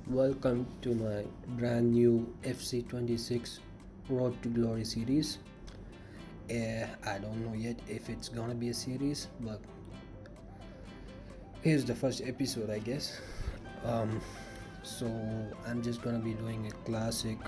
Welcome to my brand new FC26 Road to Glory series. I don't know yet if it's gonna be a series, but here's the first episode, I guess. Um, so I'm just gonna be doing a classic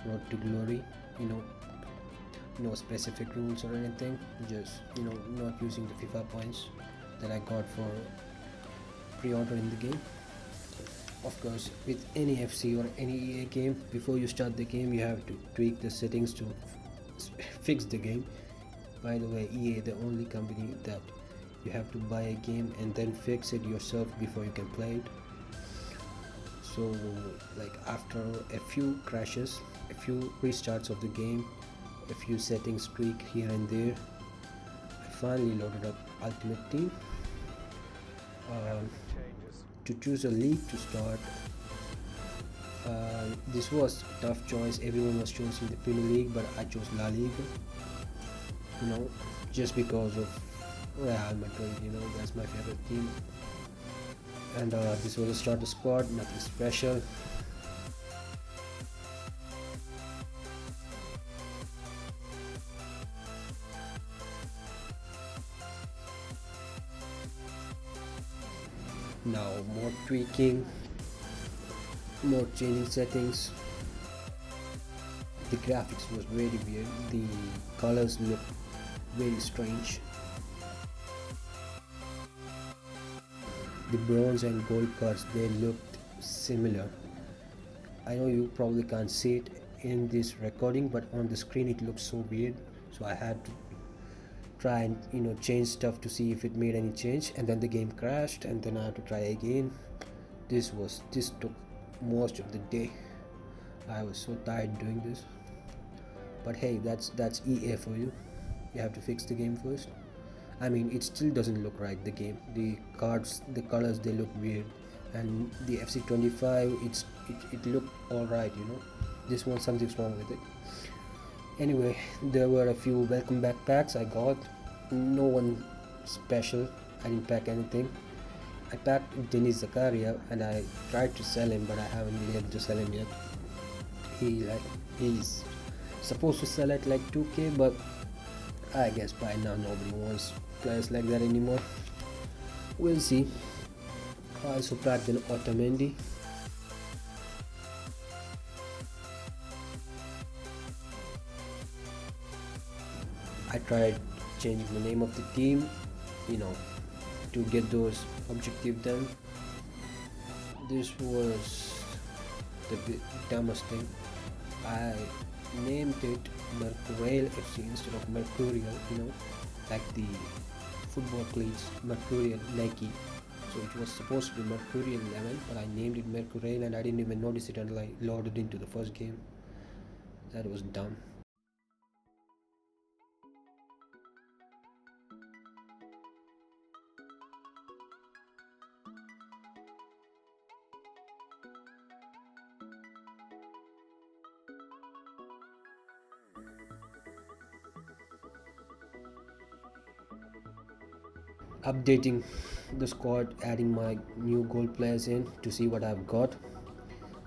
Road to Glory. You know, no specific rules or anything. Just not using the FIFA points that I got for pre-ordering the game. Of course, with any FC or any EA game, before you start the game, you have to tweak the settings to fix the game. By the way, EA the only company that you have to buy a game and then fix it yourself before you can play it. So, like after a few crashes, a few restarts of the game, a few settings tweak here and there, I finally loaded up Ultimate Team. To choose a league to start, this was a tough choice. Everyone was choosing the Premier League, but I chose La Liga. Just because of Real Madrid. That's my favorite team. And this was a starter squad, nothing special. Now more tweaking, more changing settings. The graphics was very weird. The colors looked very strange. The bronze and gold cards, they looked similar. I know you probably can't see it in this recording, but on the screen it looks so weird. So I had to try and change stuff to see if it made any change, and then the game crashed, and then I had to try again. This took most of the day. I was so tired doing this. But hey, that's EA for you. You have to fix the game first. I mean, it still doesn't look right. The game, the cards, the colors, they look weird, and the FC25, it looked all right. This one, something's wrong with it. Anyway, there were a few welcome back packs I got. No one special. I didn't pack anything. I packed Denis Zakaria and I tried to sell him, but I haven't been able to sell him yet. He's supposed to sell at like 2k, but I guess by now nobody wants players like that anymore. We'll see. I also packed an Otamendi. I tried changing the name of the team, to get those objectives done. This was the dumbest thing. I named it Mercurial FC instead of Mercurial, like the football cleats, Mercurial Nike. So it was supposed to be Mercurial 11, but I named it Mercurial and I didn't even notice it until I loaded into the first game. That was dumb. Updating the squad, adding my new goal players in to see what I've got.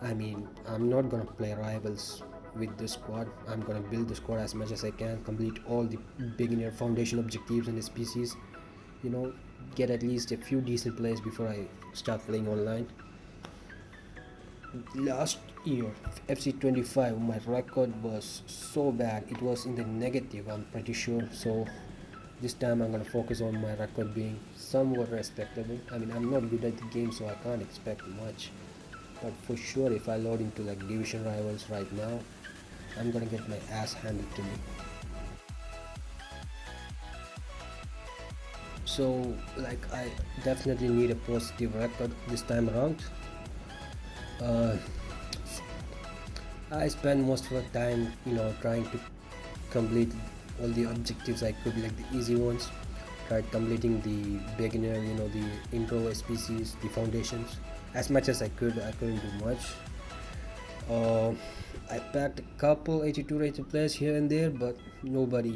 I mean, I'm not gonna play rivals with the squad. I'm gonna build the squad as much as I can, complete all the beginner foundation objectives and SPCs. Get at least a few decent players before I start playing online. Last year, FC25, my record was so bad. It was in the negative, I'm pretty sure. So this time I'm gonna focus on my record being somewhat respectable. I mean, I'm not good at the game, so I can't expect much. But for sure, if I load into like division rivals right now, I'm gonna get my ass handed to me. So like, I definitely need a positive record this time around. uh, I spent most of the time trying to complete all the objectives I could, like the easy ones. Tried completing the beginner, the intro SPCs, the foundations as much as I could. I couldn't do much. I packed a couple 82 rated players here and there, but nobody,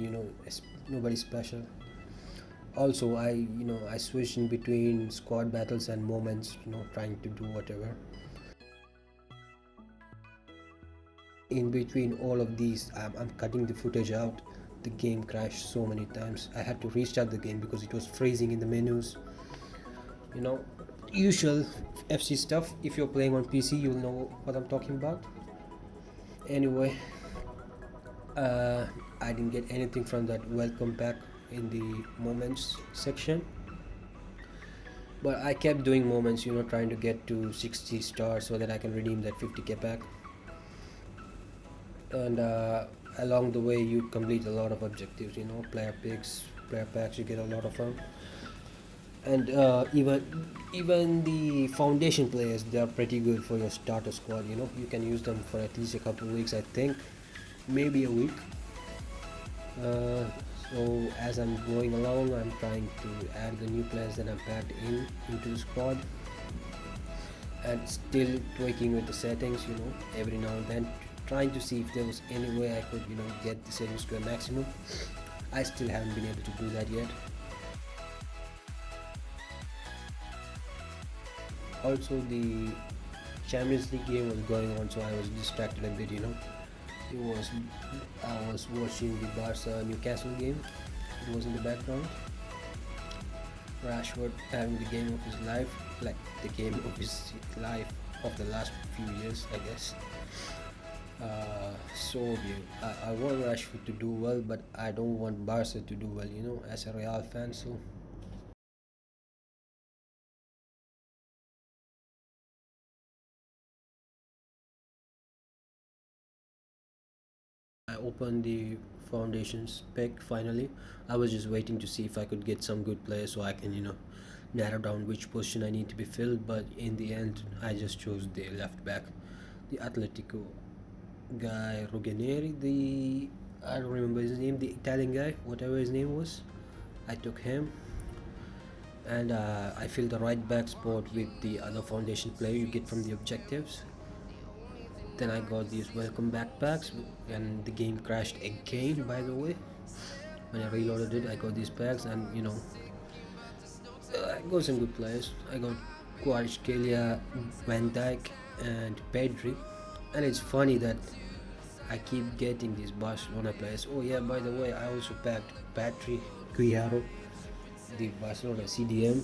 nobody special. Also, I switched in between squad battles and moments, trying to do whatever. in between all of these, I'm cutting the footage out. The game crashed so many times. I had to restart the game because it was freezing in the menus. You know, usual FC stuff. If you're playing on PC, you'll know what I'm talking about. Anyway, uh, I didn't get anything from that welcome pack in the moments section, but I kept doing moments, trying to get to 60 stars so that I can redeem that 50k pack. And along the way, you complete a lot of objectives, player picks, player packs, you get a lot of them. And even the foundation players, they are pretty good for your starter squad. You can use them for at least a couple of weeks, I think, maybe a week. uh, so as I'm going along, I'm trying to add the new players that I'm packed into the squad, and still tweaking with the settings, every now and then, trying to see if there was any way I could, get the settings to a maximum. I still haven't been able to do that yet. Also, the Champions League game was going on, so I was distracted a bit. It was I was watching the Barca Newcastle game. It was in the background. Rashford having the game of his life, like the game of his life of the last few years, I guess. So good. I want Rashford to do well, but I don't want Barca to do well. As a Real fan, so I opened the foundations pick finally. I was just waiting to see if I could get some good players so I can, narrow down which position I need to be filled. But in the end, I just chose the left back, the Atletico guy, Roganeri, the I don't remember his name, the Italian guy, whatever his name was. I took him, and I filled the right back spot with the other foundation player you get from the objectives. Then I got these welcome backpacks, and the game crashed again, by the way. When I reloaded it, I got these packs, and I got some good players. I got Kvaratskhelia, Van Dijk, and Pedri. And it's funny that I keep getting these Barcelona players. Oh yeah, by the way, I also packed Patri Guijarro, the Barcelona CDM.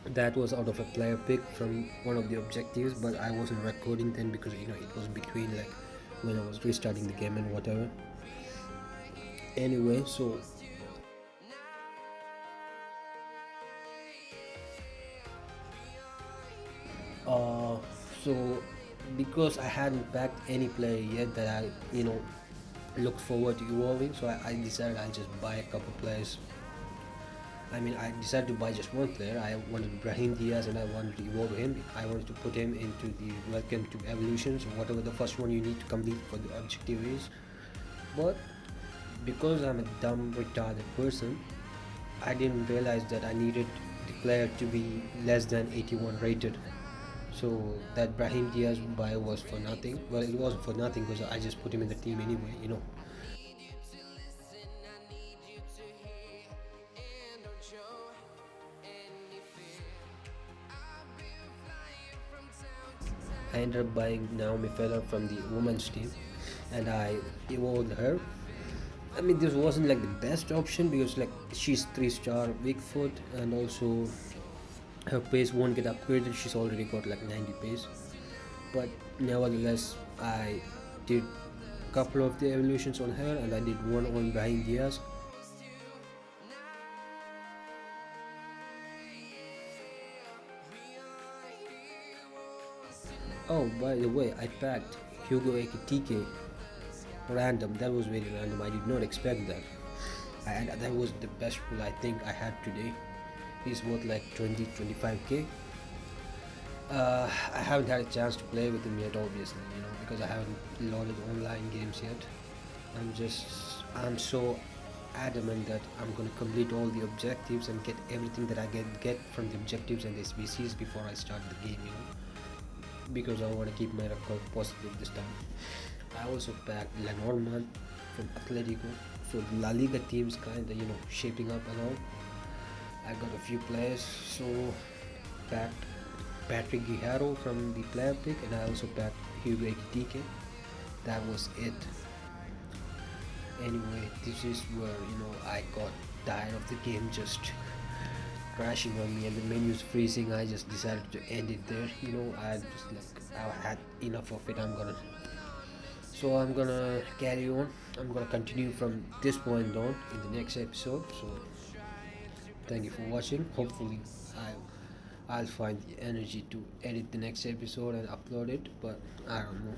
That was out of a player pick from one of the objectives, but I wasn't recording then because it was between, like, when I was restarting the game and whatever. Anyway, uh, so because I hadn't packed any player yet that I looked forward to evolving, so I decided I'll just buy a couple players. I mean, I decided to buy just one player. I wanted Brahim Diaz, and I wanted to evolve him. I wanted to put him into the Welcome to Evolutions, or whatever the first one you need to complete for the objective is. But because I'm a dumb, retarded person, I didn't realize that I needed the player to be less than 81 rated. So that Brahim Diaz buy was for nothing. Well, it wasn't for nothing because I just put him in the team anyway. I ended up buying Naomi Feller from the women's team, and I evolved her. I mean, this wasn't like the best option because, like, she's 3-star weak foot, and also her pace won't get upgraded. She's already got like 90 pace. But nevertheless, I did a couple of the evolutions on her, and I did one on Brahim Diaz. Oh, by the way, I packed Hugo Ekitike random. That was very random. I did not expect that. And that was the best pull I think I had today. He's worth like 20-25k. I haven't had a chance to play with him yet, obviously, because I haven't loaded online games yet. I'm so adamant that I'm gonna complete all the objectives and get everything that I get from the objectives and the SBCs before I start the game, because I want to keep my record positive this time. I also packed Lenormand from Atletico, so the La Liga team's kind of shaping up and all. I got a few players, so packed Patrick Guijarro from the player pick, and I also packed Hugo Ekitike. that was it. Anyway, this is where I got tired of the game just crashing on me and the menus freezing. I just decided to end it there. I just like I had enough of it. I'm gonna carry on. I'm gonna continue from this point on in the next episode. So thank you for watching. Hopefully, I'll find the energy to edit the next episode and upload it. But I don't know.